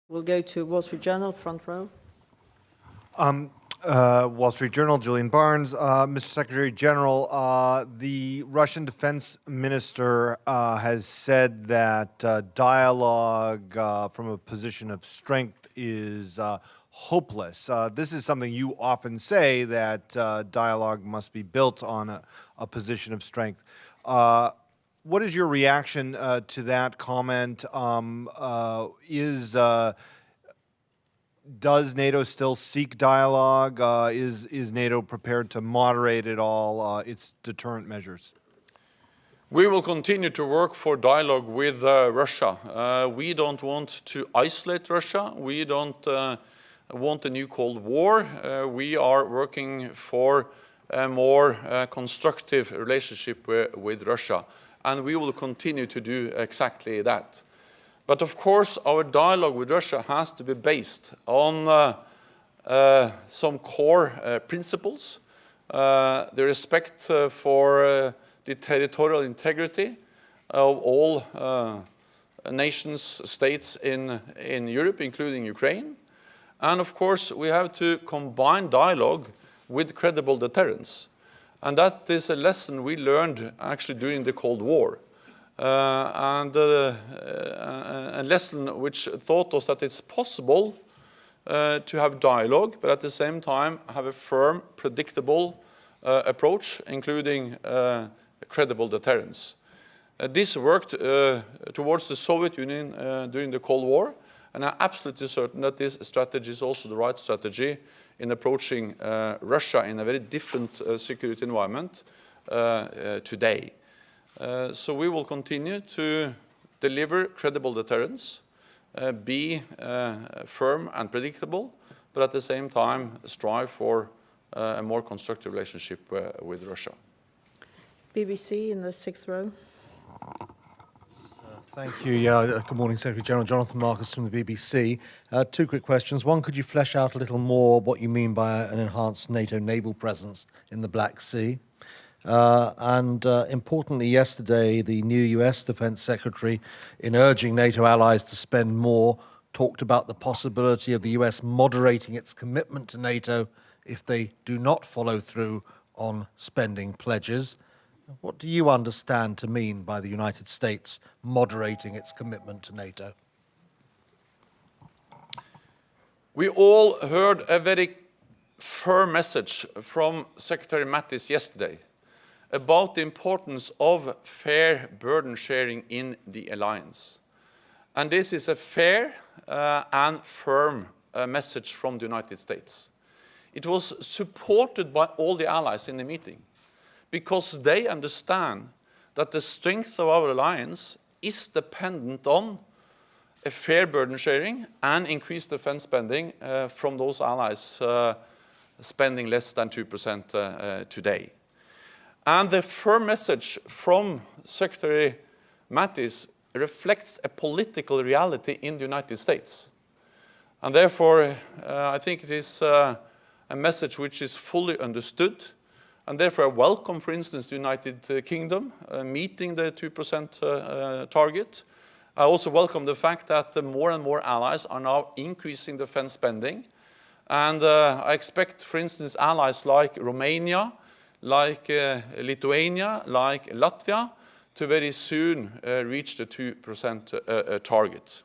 We'll go to Wall Street Journal, front row. Wall Street Journal, Julian Barnes. Mr. Secretary General, the Russian defense minister has said that dialogue from a position of strength is hopeless. This is something you often say, that dialogue must be built on a position of strength. What is your reaction to that comment? Does NATO still seek dialogue? Is NATO prepared to moderate at all its deterrent measures? We will continue to work for dialogue with Russia. We don't want to isolate Russia. We don't want a new Cold War. We are working for a more constructive relationship with Russia. And we will continue to do exactly that. But of course, our dialogue with Russia has to be based on some core principles, the respect for the territorial integrity of all nations, states in Europe, including Ukraine. And of course, we have to combine dialogue with credible deterrence. And that is a lesson we learned actually during the Cold War. And a lesson which taught us that it's possible to have dialogue, but at the same time have a firm, predictable approach, including credible deterrence. This worked towards the Soviet Union during the Cold War, and I'm absolutely certain that this strategy is also the right strategy in approaching Russia in a very different security environment today. So we will continue to deliver credible deterrence, be firm and predictable, but at the same time strive for a more constructive relationship with Russia. BBC in the sixth row. Thank you. Good morning, Secretary General. Jonathan Marcus from the BBC. Two quick questions. One, could you flesh out a little more what you mean by an enhanced NATO naval presence in the Black Sea? Importantly, yesterday, the new US Defense Secretary, in urging NATO allies to spend more, talked about the possibility of the US moderating its commitment to NATO if they do not follow through on spending pledges. What do you understand to mean by the United States moderating its commitment to NATO? We all heard a very firm message from Secretary Mattis yesterday about the importance of fair burden sharing in the alliance. And this is a fair and firm message from the United States. It was supported by all the allies in the meeting, because they understand that the strength of our alliance is dependent on a fair burden sharing and increased defense spending from those allies spending less than 2% today. And the firm message from Secretary Mattis reflects a political reality in the United States. And therefore, I think it is a message which is fully understood. And therefore, I welcome, for instance, the United Kingdom meeting the 2% target. I also welcome the fact that more and more allies are now increasing defense spending. And I expect, for instance, allies like Romania, like Lithuania, like Latvia, to very soon reach the 2% target.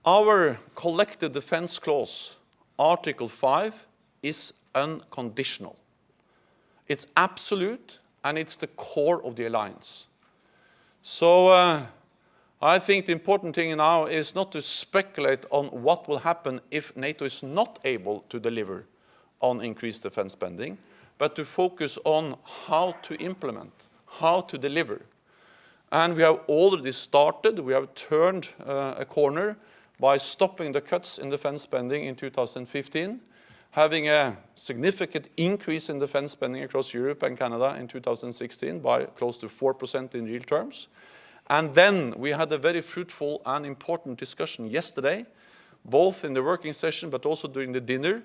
Our collective defense clause, Article 5, is unconditional. It's absolute, and it's the core of the alliance. So I think the important thing now is not to speculate on what will happen if NATO is not able to deliver on increased defense spending, but to focus on how to implement, how to deliver. And we have already started. We have turned a corner by stopping the cuts in defense spending in 2015, having a significant increase in defense spending across Europe and Canada in 2016 by close to 4% in real terms. And then we had a very fruitful and important discussion yesterday, both in the working session but also during the dinner,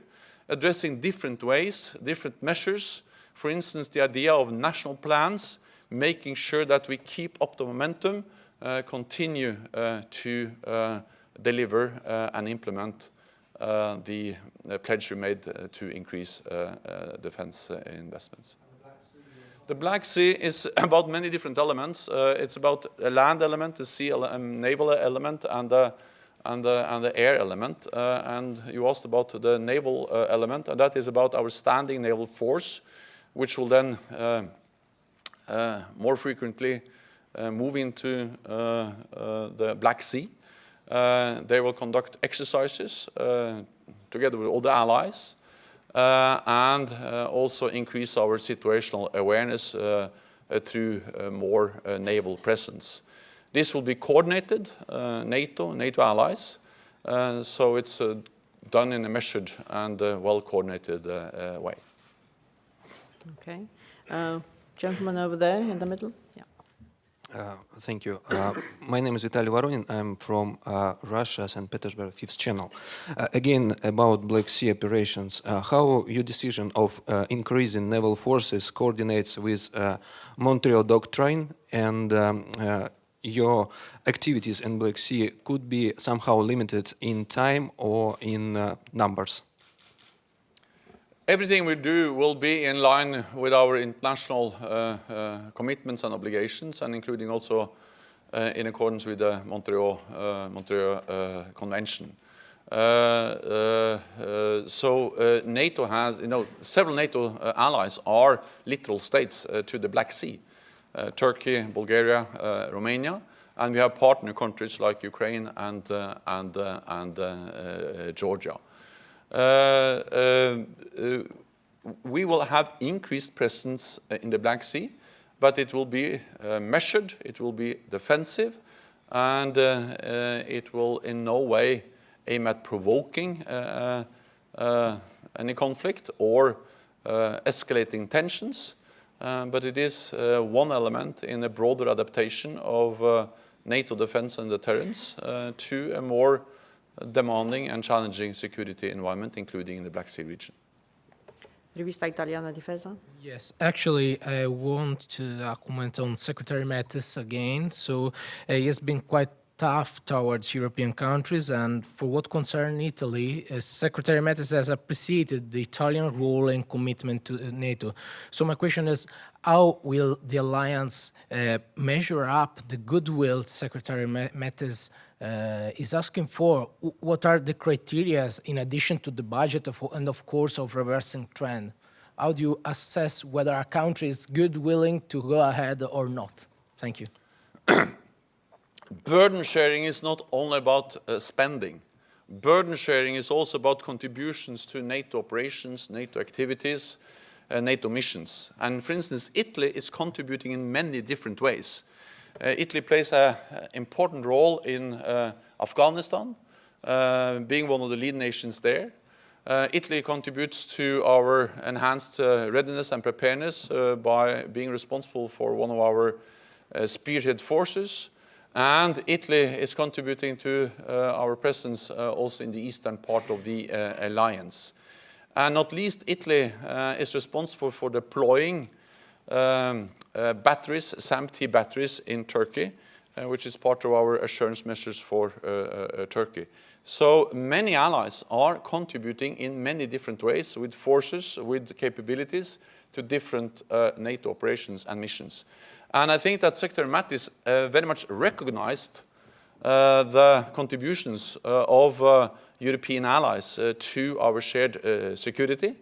addressing different ways, different measures. For instance, the idea of national plans, making sure that we keep up the momentum, continue to deliver and implement the pledge we made to increase defense investments. The Black Sea is about many different elements. It's about a land element, the sea naval element, and the air element. And you asked about the naval element, and that is about our standing naval force, which will then more frequently move into the Black Sea. They will conduct exercises together with other allies and also increase our situational awareness through more naval presence. This will be coordinated, NATO allies, so it's done in a measured and well-coordinated way. Okay. Gentleman over there in the middle. Yeah. Thank you. My name is Vitaly Voronin. I'm from Russia, St. Petersburg, 5th Channel. Again, about Black Sea operations, how your decision of increasing naval forces coordinates with Montreal Doctrine, and your activities in Black Sea could be somehow limited in time or in numbers? Everything we do will be in line with our international commitments and obligations, and including also in accordance with the Montreal Convention. NATO has, several NATO allies are littoral states to the Black Sea. Turkey, Bulgaria, Romania, and we have partner countries like Ukraine and Georgia. We will have increased presence in the Black Sea, but it will be measured, it will be defensive, and it will in no way aim at provoking any conflict or escalating tensions, but it is one element in a broader adaptation of NATO defense and deterrence to a more demanding and challenging security environment, including in the Black Sea region. Rivista Italiana Difesa. Yes, actually, I want to comment on Secretary Mattis again. So he has been quite tough towards European countries, and for what concerns Italy, Secretary Mattis has appreciated the Italian role and commitment to NATO. So my question is, how will the alliance measure up the goodwill Secretary Mattis is asking for? What are the criteria in addition to the budget and of course of reversing trend? How do you assess whether a country is willing to go ahead or not? Thank you. Burden sharing is not only about spending. Burden sharing is also about contributions to NATO operations, NATO activities, NATO missions. And for instance, Italy is contributing in many different ways. Italy plays an important role in Afghanistan, being one of the lead nations there. Italy contributes to our enhanced readiness and preparedness by being responsible for one of our spearhead forces. And Italy is contributing to our presence also in the eastern part of the alliance. And not least, Italy is responsible for deploying batteries, SAM-T batteries in Turkey, which is part of our assurance measures for Turkey. So many allies are contributing in many different ways with forces, with capabilities to different NATO operations and missions. And I think that Secretary Mattis very much recognized the contributions of European allies to our shared security.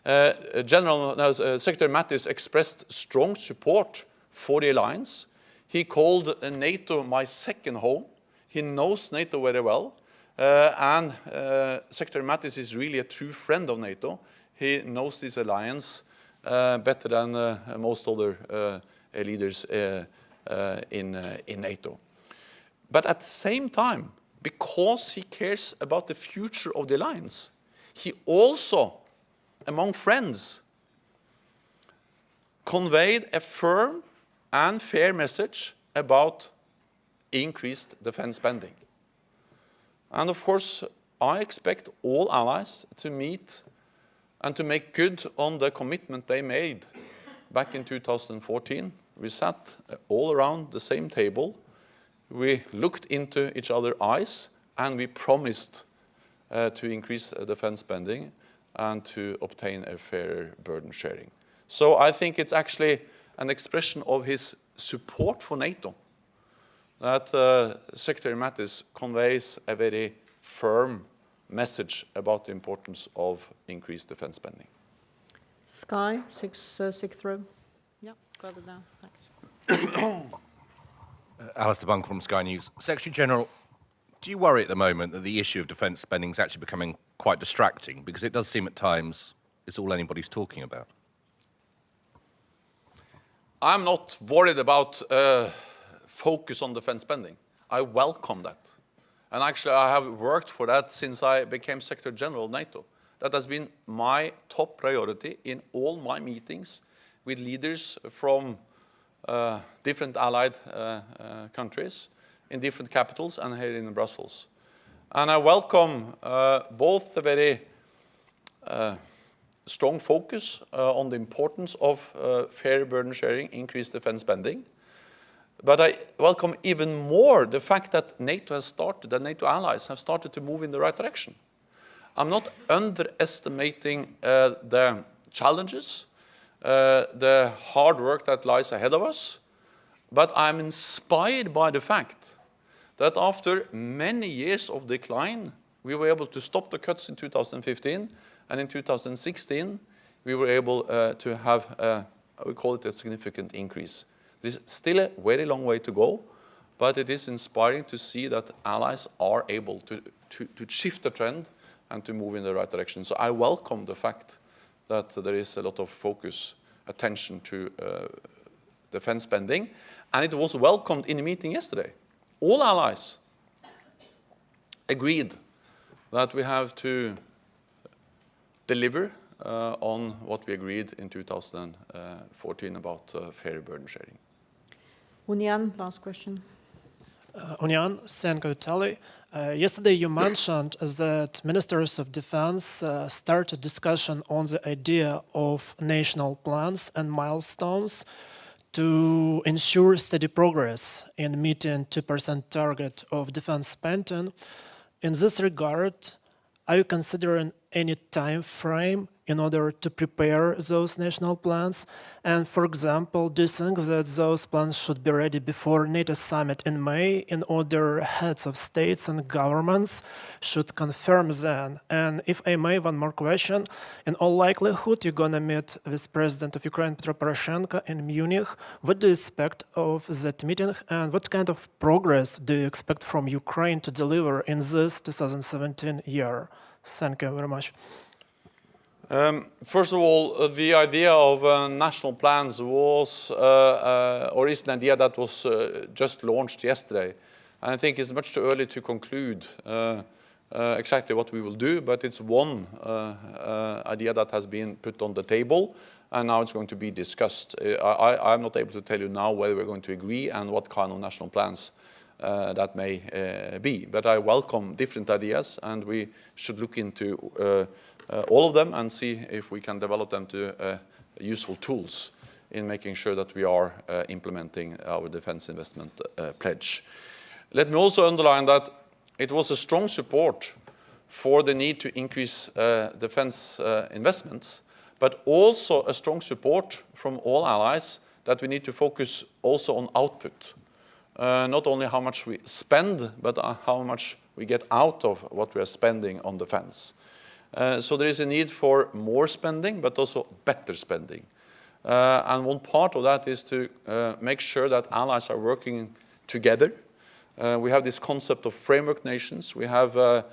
Secretary Mattis expressed strong support for the alliance. He called NATO my second home. He knows NATO very well. And Secretary Mattis is really a true friend of NATO. He knows this alliance better than most other leaders in NATO. But at the same time, because he cares about the future of the alliance, he also, among friends, conveyed a firm and fair message about increased defense spending. And of course, I expect all allies to meet and to make good on the commitment they made back in 2014. We sat all around the same table. We looked into each other's eyes and we promised to increase defense spending and to obtain a fairer burden sharing. So I think it's actually an expression of his support for NATO that Secretary Mattis conveys a very firm message about the importance of increased defense spending. Sky, sixth row. Yeah, further down, thanks. Alistair Bunk from Sky News. Secretary General, do you worry at the moment that the issue of defence spending is actually becoming quite distracting? Because it does seem at times it's all anybody's talking about. I'm not worried about focus on defense spending. I welcome that. And actually, I have worked for that since I became Secretary General of NATO. That has been my top priority in all my meetings with leaders from different allied countries in different capitals and here in Brussels. And I welcome both the very strong focus on the importance of fair burden sharing, increased defense spending. But I welcome even more the fact that NATO has started, that NATO allies have started to move in the right direction. I'm not underestimating the challenges, the hard work that lies ahead of us, but I'm inspired by the fact that after many years of decline, we were able to stop the cuts in 2015, and in 2016, we were able to have, I would call it a significant increase. There's still a very long way to go, but it is inspiring to see that allies are able to shift the trend and to move in the right direction. So I welcome the fact that there is a lot of focus, attention to defense spending, and it was welcomed in the meeting yesterday. All allies agreed that we have to deliver on what we agreed in 2014 about fair burden sharing. Unian, last question. Unian, Senko Tally. Yesterday you mentioned that ministers of defense started discussion on the idea of national plans and milestones to ensure steady progress in meeting 2% target of defense spending. In this regard, are you considering any time frame in order to prepare those national plans? And for example, do you think that those plans should be ready before NATO summit in May in order heads of states and governments should confirm then? And if I may, one more question. In all likelihood, you're going to meet with President of Ukraine, Petro Poroshenko, in Munich. What do you expect of that meeting? And what kind of progress do you expect from Ukraine to deliver in this 2017 year? Thank you very much. First of all, the idea of national plans was, or is an idea that was just launched yesterday. And I think it's much too early to conclude exactly what we will do, but it's one idea that has been put on the table, and now it's going to be discussed. I'm not able to tell you now whether we're going to agree and what kind of national plans that may be. But I welcome different ideas, and we should look into all of them and see if we can develop them to useful tools in making sure that we are implementing our defense investment pledge. Let me also underline that it was a strong support for the need to increase defense investments, but also a strong support from all allies that we need to focus also on output. Not only how much we spend, but how much we get out of what we are spending on defense. So there is a need for more spending, but also better spending. And one part of that is to make sure that allies are working together. We have this concept of framework nations. We have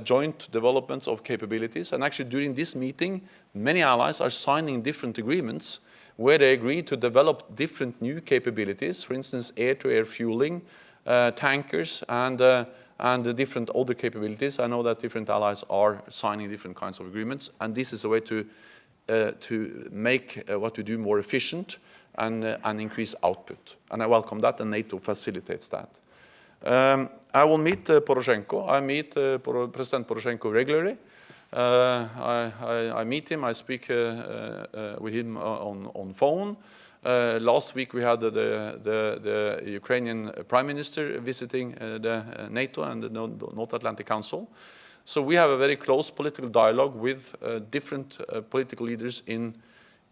joint developments of capabilities. And actually during this meeting, many allies are signing different agreements where they agree to develop different new capabilities, for instance, air-to-air fueling, tankers, and the different other capabilities. I know that different allies are signing different kinds of agreements, and this is a way to make what we do more efficient and increase output. And I welcome that, and NATO facilitates that. I will meet Poroshenko. I meet President Poroshenko regularly. I meet him, I speak with him on phone, Last week we had the Ukrainian Prime Minister visiting the NATO and the North Atlantic Council. So we have a very close political dialogue with different political leaders in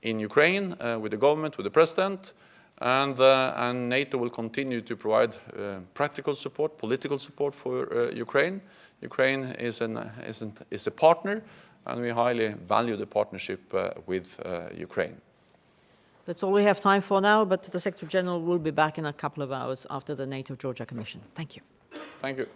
Ukraine, with the government, with the president, and NATO will continue to provide practical support, political support for Ukraine. Ukraine is a partner, and we highly value the partnership with Ukraine. That's all we have time for now, but the Secretary General will be back in a couple of hours after the NATO Georgia Commission. Thank you. Thank you.